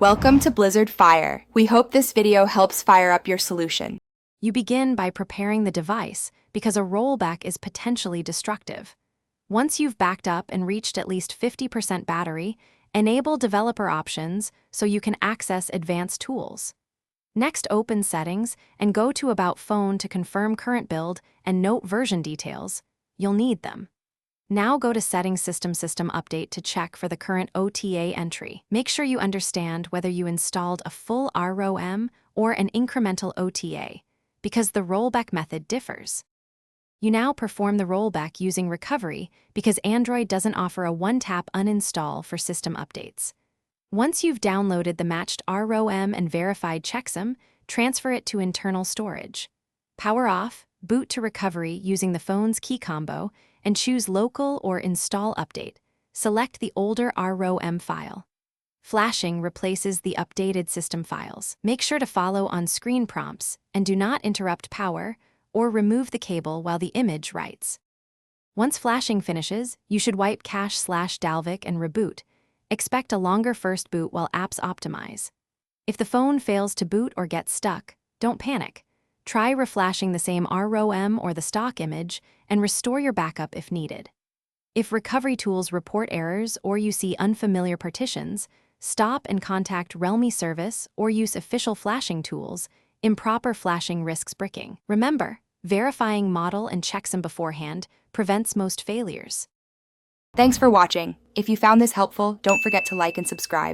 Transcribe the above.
Welcome to Blizzard Fire. We hope this video helps fire up your solution. You begin by preparing the device because a rollback is potentially destructive. Once you've backed up and reached at least 50% battery, enable developer options so you can access advanced tools. Next, open Settings and go to About Phone to confirm current build and note version details. You'll need them. Now go to Settings System Update to check for the current OTA entry. Make sure you understand whether you installed a full ROM or an incremental OTA, because the rollback method differs. You now perform the rollback using Recovery because Android doesn't offer a one-tap uninstall for system updates. Once you've downloaded the matched ROM and verified checksum, transfer it to internal storage. Power off, boot to Recovery using the phone's key combo, and choose Local or Install Update. Select the older ROM file. Flashing replaces the updated system files. Make sure to follow on-screen prompts and do not interrupt power or remove the cable while the image writes. Once flashing finishes, you should wipe cache/Dalvik and reboot. Expect a longer first boot while apps optimize. If the phone fails to boot or gets stuck, don't panic. Try reflashing the same ROM or the stock image and restore your backup if needed. If recovery tools report errors or you see unfamiliar partitions, stop and contact Realme service or use official flashing tools. Improper flashing risks bricking. Remember, verifying model and checksum beforehand prevents most failures. Thanks for watching. If you found this helpful, don't forget to like and subscribe.